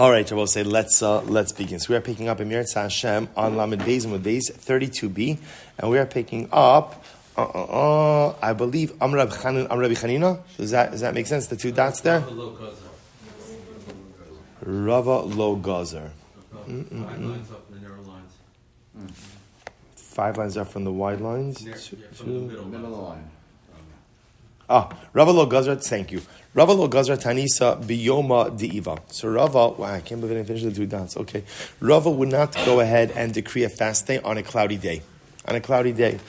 All right, I will say let's begin. So we are picking up in Mir Hashem on Lamed Beis and Days 32b, and we are picking up. I believe Rabbi Chanina. Does that make sense? The two dots there. Rava Lo Gazer. 5 lines up the narrow lines. 5 lines up from the wide lines. From the middle line. Rava Lo Gazer. Thank you. Rava Lo Gazer Tanisa Biyoma Di'iva. So Rava, wow, I can't believe I didn't finish the two dots. Okay, Rava would not go ahead and decree a fast day on a cloudy day. Mishum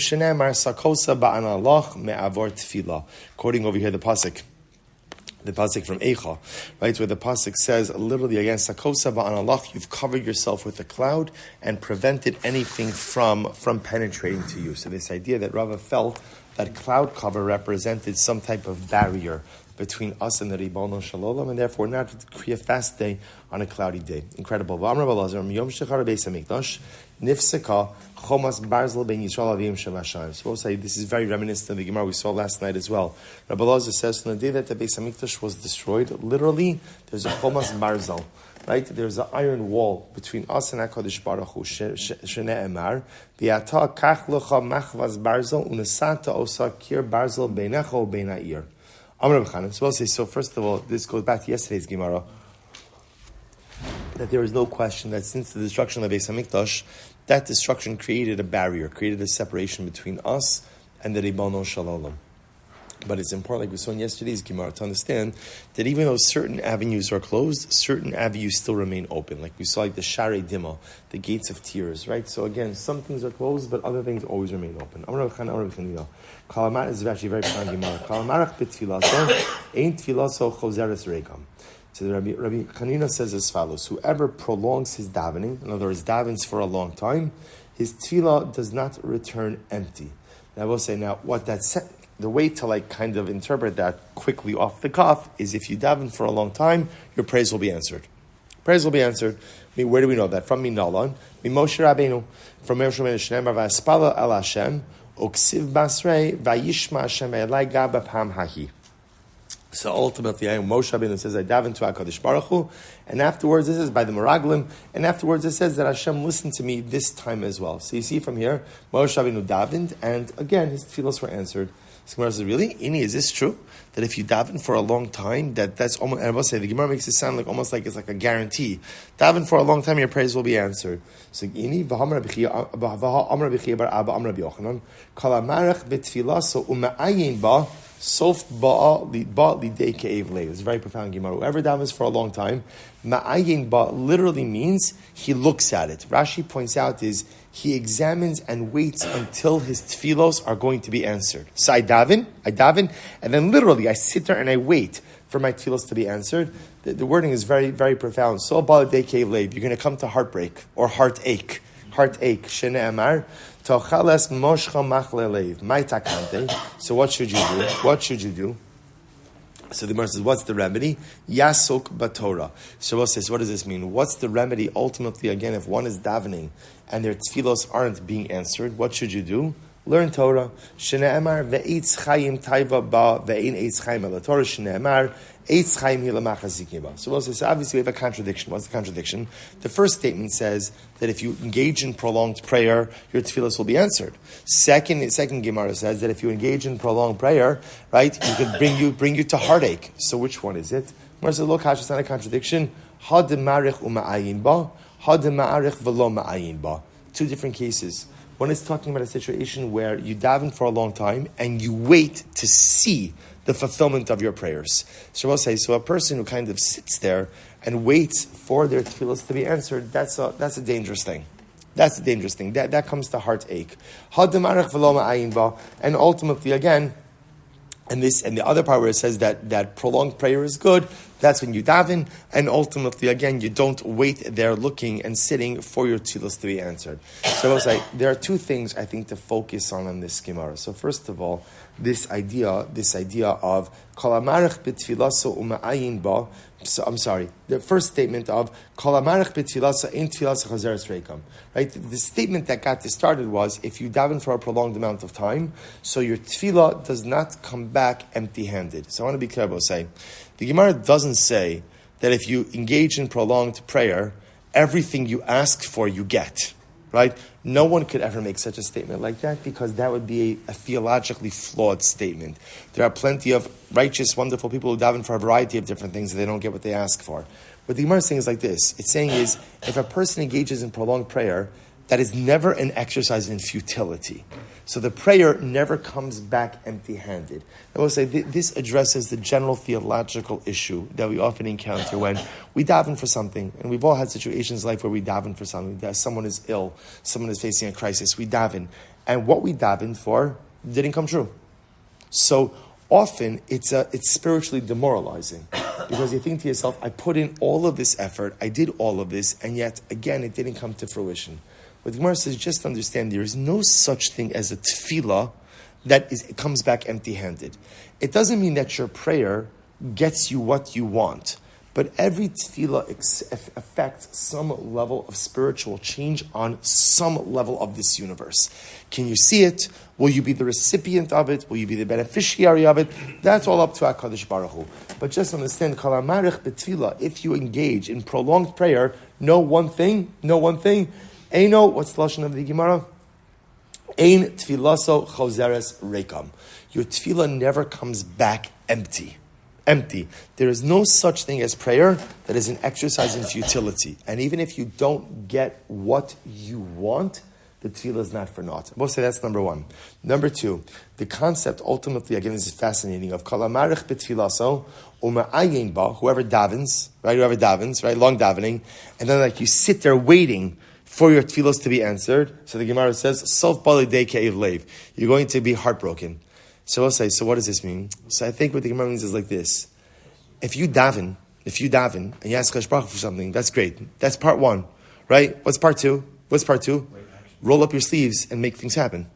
shenemar sakosa ba'analach me'avor tefillah. Quoting over here the pasuk from Eicha, right, where the pasuk says literally again, sakosa ba'analach, you've covered yourself with a cloud and prevented anything from penetrating to you. So this idea that Rava felt that cloud cover represented some type of barrier between us and the Ribono Shalom, and therefore not to decree a fast day on a cloudy day. Incredible. So we'll say this is very reminiscent of the Gemara we saw last night as well. Rabbi Lazar says, on the day that the Beis Hamikdash was destroyed, literally, there's a Chomas Barzal. Right, there's an iron wall between us and HaKadosh Baruch Hu. Shene'emar, v'ata kach lecha machvaz barzal unesata osa kir barzal beinecha ubein ha'ir. Amar Rabbi Chanan. So we'll say, so first of all, this goes back to yesterday's Gemara, that there is no question that since the destruction of the Beis Hamikdash, that destruction created a barrier, created a separation between us and the Ribono Shalom. But it's important, like we saw in yesterday's Gemara, to understand that even though certain avenues are closed, certain avenues still remain open. Like we saw, like the Sharei Dima, the gates of tears, right? So again, some things are closed, but other things always remain open. Kalamar is actually very profound Gemara. Kalamarach b'tfilaso, ain't tfilaso choseres rekam. So the Rabbi Chanina says as follows: whoever prolongs his davening, in other words, davens for a long time, his tefillah does not return empty. Now I will say, now what that said. The way to kind of interpret that quickly off the cuff is if you daven for a long time, your praise will be answered. Praise will be answered. Where do we know that? From Minalan, Moshe Rabbeinu, from Moshe Rabbeinu Shneimar V'aspala El Hashem, Uksiv Basrei Vayishma Hashem Elai Gaba Pam Hahi. So ultimately, Moshe Rabbeinu says, I daven to HaKadosh Baruch Hu, and afterwards, this is by the Meraglim, and afterwards it says that Hashem listened to me this time as well. So you see from here, Moshe Rabbeinu davened, and again, his tefillos were answered. So Gemara says, really? Ini, is this true? That if you daven for a long time, that's almost, and I will say, the Gemara makes it sound like almost like it's like a guarantee. Daven for a long time, your prayers will be answered. So Ini, V'hamar B'chia Bar Abba Amar B'yochanan, Kalamarach B'tfilah, so Uma'ayin Ba, Sof Ba'a Lidei Ke'ev Lev. It's a very profound Gemara. Whoever davens for a long time, Ma'ayin Ba literally means he looks at it. Rashi points out is he examines and waits until his tefillos are going to be answered. So I daven, and then literally I sit there and I wait for my tefillos to be answered. The wording is very, very profound. So Ba'a Lidei Ke'ev Lev. You're going to come to heartbreak or heartache. Shene'emar. So what should you do? So the Gemara says, what's the remedy? Yasok baTorah. Shabbos says, what does this mean? What's the remedy ultimately, again, if one is davening and their tefillos aren't being answered, what should you do? Learn Torah. Shene'emar ve'etz chayim taiva ba ve'ein eitz chayim ala Torah. Shene'emar eitz chayim hilamach hazikim ba. So obviously we have a contradiction. What's the contradiction? The first statement says that if you engage in prolonged prayer, your tefillos will be answered. Second Gemara says that if you engage in prolonged prayer, right, you could bring you to heartache. So which one is it? Gemara says, look, it's not a contradiction. Ha demarich uma'ayin ba, ha demarich v'lo ma'ayin ba. Two different cases. One is talking about a situation where you daven for a long time and you wait to see the fulfillment of your prayers. So a person who kind of sits there and waits for their tefillos to be answered, that's a dangerous thing. That's a dangerous thing. That comes to heartache. And ultimately, again, and the other part where it says that prolonged prayer is good, that's when you daven, and ultimately, again, you don't wait there looking and sitting for your tefillos to be answered. So I was like, there are two things I think to focus on this Gemara. So first of all, this idea of kol hamarich b'tfilaso uma'ayin ba. So I'm sorry. The first statement of kol hamarich b'tfilaso ein tfilaso chazeres reikam. Right. The statement that got this started was if you daven for a prolonged amount of time, so your tefillah does not come back empty-handed. So I want to be clear about saying the Gemara doesn't say that if you engage in prolonged prayer, everything you ask for, you get. Right? No one could ever make such a statement like that because that would be a theologically flawed statement. There are plenty of righteous, wonderful people who daven for a variety of different things and they don't get what they ask for. What the Gemara is saying is like this. It's saying is, if a person engages in prolonged prayer, that is never an exercise in futility. So the prayer never comes back empty-handed. I will say this addresses the general theological issue that we often encounter when we daven for something, and we've all had situations in life where we daven for something. That someone is ill, someone is facing a crisis, we daven, and what we davened for didn't come true. So often it's spiritually demoralizing because you think to yourself, I put in all of this effort, I did all of this, and yet again it didn't come to fruition. What the Gemara says, just understand, there is no such thing as a tefillah it comes back empty-handed. It doesn't mean that your prayer gets you what you want, but every tefillah affects some level of spiritual change on some level of this universe. Can you see it? Will you be the recipient of it? Will you be the beneficiary of it? That's all up to HaKadosh Baruch Hu. But just understand, Kol HaMarich b'tefillah, if you engage in prolonged prayer, know one thing, Eino, what's the lashon of the Gemara? Ein tfilaso choseres rekam. Your tefillah never comes back empty. There is no such thing as prayer that is an exercise in futility. And even if you don't get what you want, the tefillah is not for naught. We'll say that's number one. Number two, the concept ultimately, again, this is fascinating, of kol hamarich b'tfilaso u'ma'ayin ba, whoever davens, right, long davening, and then like you sit there waiting for your tefillos to be answered. So the Gemara says, Sof bali dei ke'ev leiv. You're going to be heartbroken. So we'll say, so what does this mean? So I think what the Gemara means is like this. If you daven, and you ask Chash Baruch for something, that's great. That's part one, right? What's part two? Roll up your sleeves and make things happen.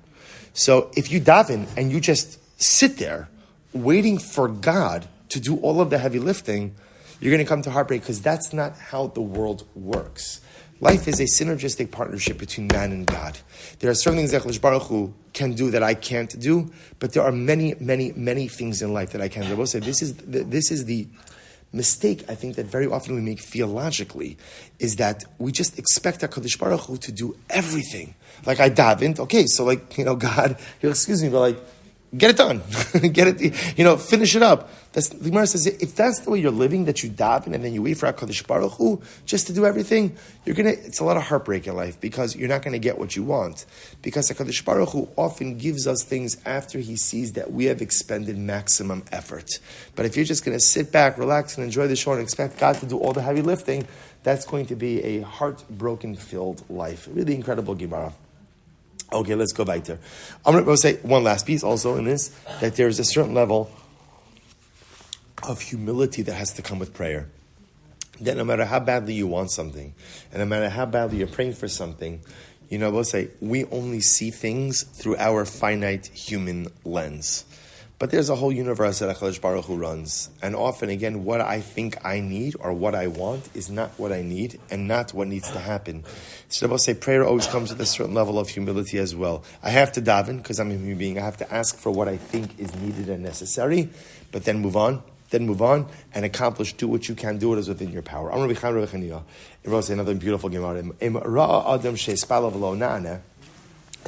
So if you daven and you just sit there waiting for God to do all of the heavy lifting, you're going to come to heartbreak because that's not how the world works. Life is a synergistic partnership between man and God. There are certain things that Chash Baruch Hu can do that I can't do, but there are many, many, many things in life that I can do. I will say this is the mistake I think that very often we make theologically, is that we just expect HaKadosh Baruch Hu to do everything. Like I davened, okay, so God, he'll excuse me, but get it done. Get it, finish it up. The Gemara says, if that's the way you're living, that you daven and then you wait for HaKadosh Baruch Hu just to do everything, it's a lot of heartbreak in life because you're not going to get what you want. Because HaKadosh Baruch Hu often gives us things after he sees that we have expended maximum effort. But if you're just going to sit back, relax, and enjoy the show and expect God to do all the heavy lifting, that's going to be a heartbroken-filled life. Really incredible Gemara. Okay, let's go back there. I'm going to say one last piece also in this, that there's a certain level of humility that has to come with prayer. That no matter how badly you want something, and no matter how badly you're praying for something, we'll say, we only see things through our finite human lens. But there's a whole universe that HaKadosh Baruch Hu runs. And often, again, what I think I need or what I want is not what I need and not what needs to happen. So I will say prayer always comes with a certain level of humility as well. I have to daven because I'm a human being. I have to ask for what I think is needed and necessary, but then move on and accomplish, do what you can, do what is within your power. I'm Rabbi Chaim Rabbi Chanina. It will say another beautiful Gemara. This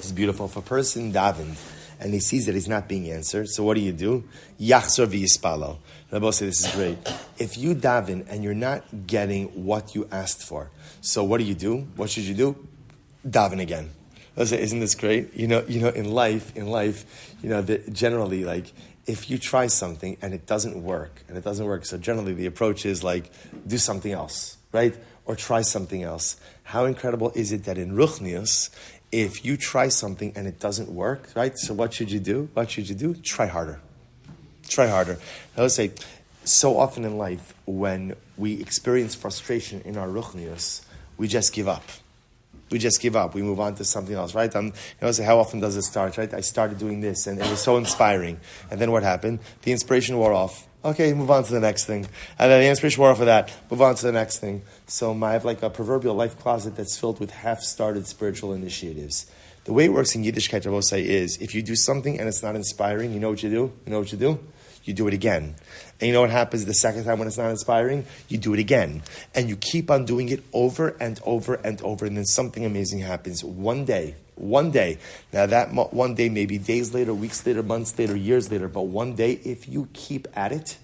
is beautiful. If a person davened, and he sees that he's not being answered, so what do? Yachzor v'yispalo. Rabbi say this is great. If you daven and you're not getting what you asked for, so what do? What should you do? Daven again. Say, isn't this great? In life, generally, if you try something and it doesn't work, so generally the approach is do something else, right? Or try something else. How incredible is it that in Ruchnius, if you try something and it doesn't work, right? So what should you do? Try harder. I would say, so often in life, when we experience frustration in our ruchnius, we just give up. We move on to something else, right? So how often does it start, right? I started doing this and it was so inspiring. And then what happened? The inspiration wore off. Okay, move on to the next thing. And then the inspiration wore off of that. Move on to the next thing. So I have a proverbial life closet that's filled with half-started spiritual initiatives. The way it works in Yiddishkeit, I will say, is if you do something and it's not inspiring, you know what you do? You you do it again. And you know what happens the second time when it's not inspiring? You do it again. And you keep on doing it over and over and over, and then something amazing happens. One day. Now that one day may be days later, weeks later, months later, years later, but one day, if you keep at it,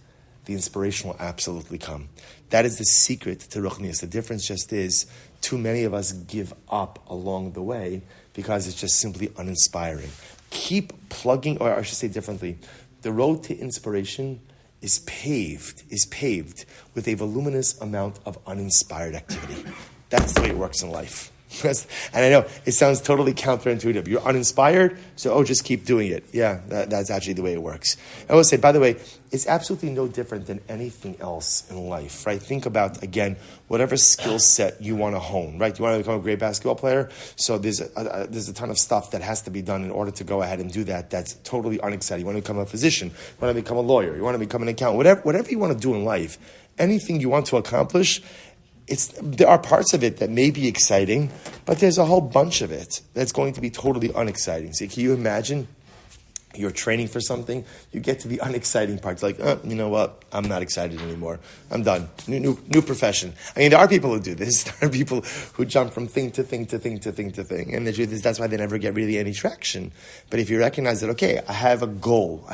the inspiration will absolutely come. That is the secret to Ruchnius. The difference just is, too many of us give up along the way because it's just simply uninspiring. Keep plugging, or I should say differently, the road to inspiration is paved with a voluminous amount of uninspired activity. That's the way it works in life. And I know it sounds totally counterintuitive. You're uninspired, so just keep doing it. Yeah, that's actually the way it works. I will say, by the way, it's absolutely no different than anything else in life, right? Think about, again, whatever skill set you want to hone, right? You want to become a great basketball player, so there's a ton of stuff that has to be done in order to go ahead and do that. That's totally unexciting. You want to become a physician, you want to become a lawyer, you want to become an accountant, whatever you want to do in life, anything you want to accomplish, there are parts of it that may be exciting, but there's a whole bunch of it that's going to be totally unexciting. So can you imagine you're training for something, you get to the unexciting parts, like, you know what, I'm not excited anymore. I'm done. New profession. I mean, there are people who do this. There are people who jump from thing to thing to thing to thing to thing. And the truth is, that's why they never get really any traction. But if you recognize that, okay, I have a goal,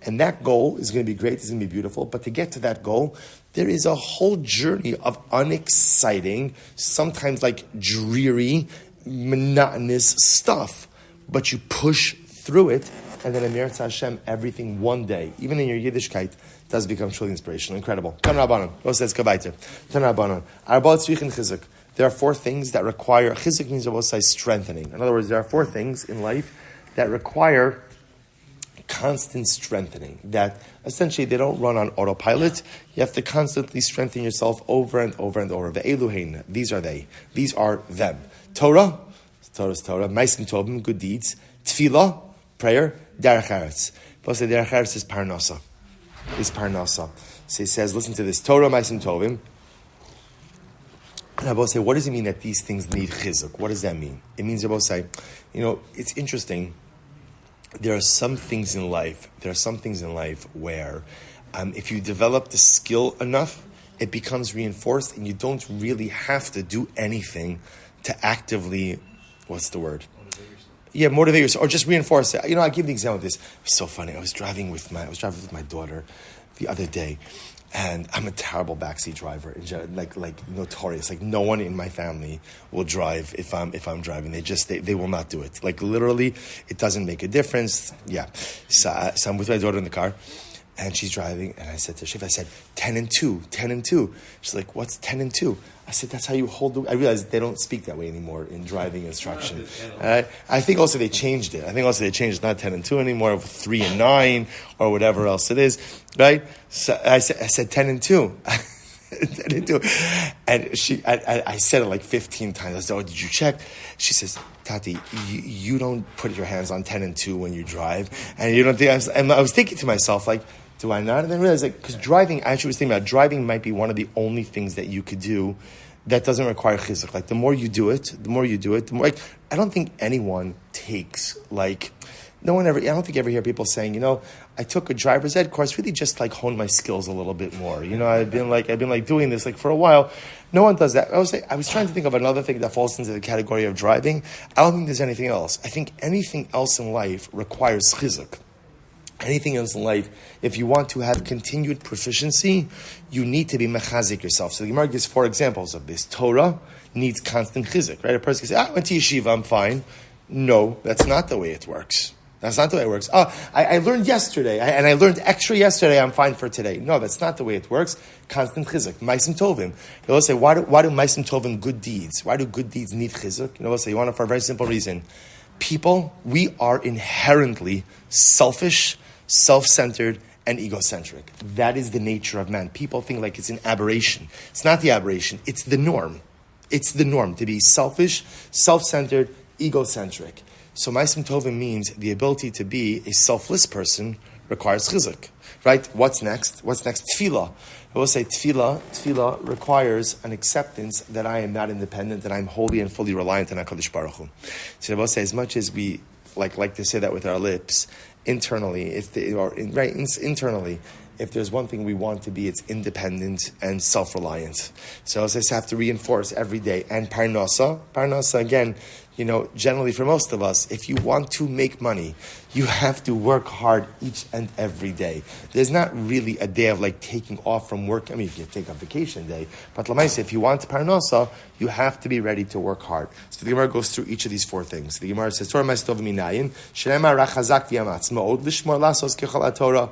and that goal is going to be great, it's going to be beautiful, but to get to that goal, there is a whole journey of unexciting, sometimes like dreary, monotonous stuff. But you push through it, and then Amir Hashem, everything one day, even in your Yiddishkeit, does become truly inspirational. Incredible. Tan Rabbanon. Says Kabaita. Tan Rabbanon. Arba'at tzrichin chizuk. There are 4 things that require, chizuk means strengthening. In other words, there are 4 things in life that require constant strengthening, that essentially they don't run on autopilot. You have to constantly strengthen yourself over and over and over. Ve'eluhein, these are they. These are them. Torah, Torah's Torah. Maisim Tovim, good deeds. Tefillah, prayer. Derech Eretz. But the Derech Eretz is Parnasa. So he says, listen to this. Torah, Maisim Tovim. And I will say, what does it mean that these things need chizuk? What does that mean? It means, I will say, it's interesting. There are some things in life where if you develop the skill enough, it becomes reinforced, and you don't really have to do anything to actively, what's the word? Motivate yourself, or just reinforce it. I'll give the example of this. It was so funny. I was driving with my daughter the other day, and I'm a terrible backseat driver, like notorious. Like, no one in my family will drive if I'm driving. They will not do it. Like, literally, it doesn't make a difference. Yeah. So I'm with my daughter in the car, and she's driving, and I said to Shiv, 10 and 2. She's like, what's 10 and 2? I said, that's how you hold the... I realized they don't speak that way anymore in driving instruction. I think also they changed it. It's not 10 and 2 anymore, 3 and 9, or whatever else it is, right? So I said 10 and 2. 10 and 2. And I said it like 15 times. I said, did you check? She says, Tati, you don't put your hands on 10 and 2 when you drive. And you don't think... And I was thinking to myself, like, do I not? And then I realized, because driving, I actually was thinking about driving might be one of the only things that you could do that doesn't require chizuk. Like, the more you do it, the more, like, I don't think anyone takes, like, I don't think you ever hear people saying, I took a driver's ed course, really just like hone my skills a little bit more. I've been doing this like for a while. No one does that. I was trying to think of another thing that falls into the category of driving. I don't think there's anything else. I think anything else in life requires chizuk. Anything else in life, if you want to have continued proficiency, you need to be mechazik yourself. So the Gemara gives 4 examples of this. Torah needs constant chizuk, right? A person can say, I went to yeshiva, I'm fine. No, that's not the way it works. I learned yesterday, and I learned extra yesterday, I'm fine for today. No, that's not the way it works. Constant chizuk. Maisim tovim. You'll say, why do maisim tovim, good deeds? Why do good deeds need chizuk? You'll say, you want it for a very simple reason. People, we are inherently selfish, self-centered, and egocentric. That is the nature of man. People think like it's an aberration. It's not the aberration. It's the norm. It's the norm to be selfish, self-centered, egocentric. So Maisim Tovim means the ability to be a selfless person requires chizuk. Right? What's next? Tefillah. I will say tefillah requires an acceptance that I am not independent, that I'm wholly and fully reliant on HaKadosh Baruch Hu. So I will say, as much as we like to say that with our lips, internally, internally, if there's one thing we want to be, it's independent and self-reliant. So as I have to reinforce every day. And parnasa again, generally for most of us, if you want to make money, you have to work hard each and every day. There's not really a day of taking off from work. I mean, if you take a vacation day, but lamaisa, if you want parnasa, you have to be ready to work hard. So the Gemara goes through each of these four things. The Gemara says, Torah ma'astov minayin, shenema rachazak v'yamatz, ma'od lishmor lasos kechol Torah.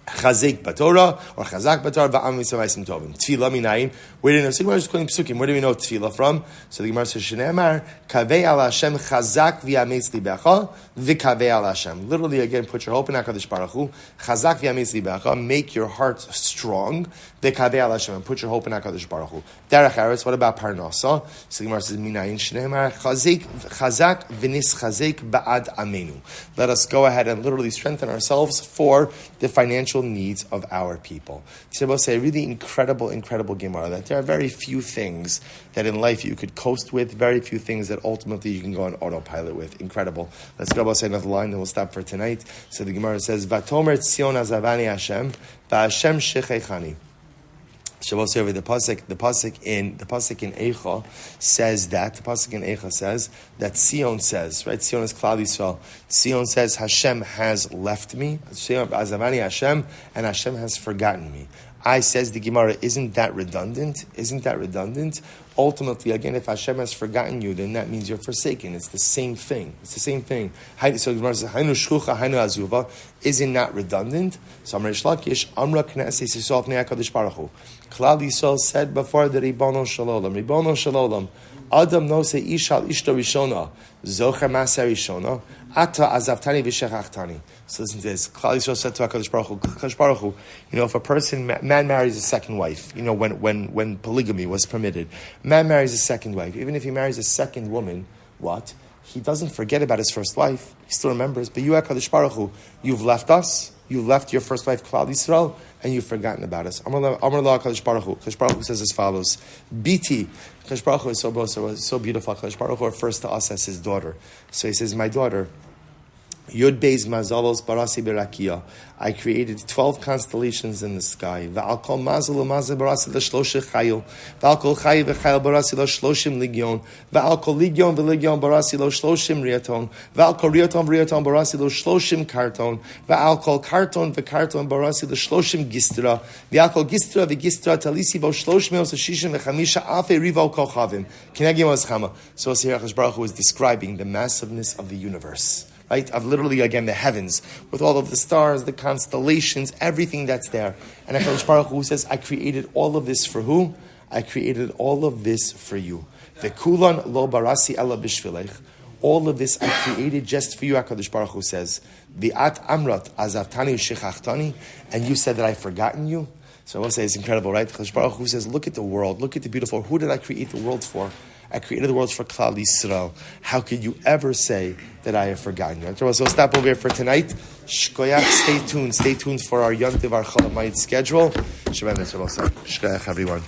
Chazek Batorah or Chazak Batorah va'am v'savaisim tovim. Tefillah minayin. Where do we know? So the Gemara is quoting Psukim. Where do we know tefillah from? So the Gemara says, Shneimar kavei al Hashem chazak v'yametz libecha v'kavei al Hashem. Literally, again, put your hope in HaKadosh Baruch Hu. Chazak v'yametz libecha. Make your heart strong. V'kavei al Hashem. And put your hope in HaKadosh Baruch Hu. Derech Eretz. What about Parnasa? So the Gemara says, Minayin Shneimar chazak v'nis chazek ba'ad amenu. Let us go ahead and literally strengthen ourselves for the financial needs of our people. Tzibos say a really incredible Gemara that there are very few things that in life you could coast with, very few things that ultimately you can go on autopilot with. Incredible. Let's go about another line, then we'll stop for tonight. So the Gemara says, Vatomer Tzion azavani Hashem, v'Hashem shechechani. Shabbos over the pasuk in Eicha says that Sion says, right? Sion is Klal Yisrael. Sion says Hashem has left me. Azavani Hashem, and Hashem has forgotten me. I says the Gemara, isn't that redundant? Ultimately, again, if Hashem has forgotten you, then that means you're forsaken. It's the same thing. So the Gemara says, Hainu shchucha, hainu azuva. Is it not redundant? So Amar Shlakish, Amra knesses yisof ne'akadosh baruch hu. Klal Yisrael said before the Ribono Shalom, Adam no se ishal ishto rishona, zocher maser rishona, ata azavtani v'shechachtani. So listen to this. Klal Yisrael said to HaKadosh Baruch Hu, if a man marries a second wife, when polygamy was permitted, man marries a second wife, even if he marries a second woman, what? He doesn't forget about his first wife. He still remembers. But you, HaKadosh Baruch Hu, you've left us. You left your first wife, Klal Yisrael, and you've forgotten about us. Amar la HaKadosh Baruch Hu. HaKadosh Baruch Hu says as follows. BT. HaKadosh Baruch Hu is so beautiful. HaKadosh Baruch Hu refers to us as his daughter. So he says, my daughter, Yud Beis Mazalos Barasi Berakia. I created 12 constellations in the sky. Va'al kol mazal u'mazal barasi l'shloshim chayil. Va'al kol chayil v'chayil barasi l'shloshim ligyon. Va'al kol ligyon v'ligyon barasi l'shloshim riaton. Va'al kol riaton v'riaton barasi l'shloshim karton. Va'al kol karton v'karton barasi l'shloshim gistra. Va'al kol gistra v'gistra talisi bo shloshim me'os ha'shishim v'chamisha alfei riva kochavim. Kinegi mo'eschama. So here HaKadosh Baruch Hu is describing the massiveness of the universe. Right, of literally, again, the heavens, with all of the stars, the constellations, everything that's there. And HaKadosh Baruch Hu says, I created all of this for who? I created all of this for you. V'kulan lo barasi ela b'shvilech. All of this I created just for you, HaKadosh Baruch Hu says. V'at amrat azavtani shechachtani. And you said that I've forgotten you. So I want to say it's incredible, right? HaKadosh Baruch Hu says, look at the world, look at the beautiful. Who did I create the world for? I created the world for Klal Yisrael. How could you ever say that I have forgotten you? So we'll stop over here for tonight. Shkoyach, stay tuned for our Yom Tov, our Chol Hamoed schedule. Shkoyach, everyone.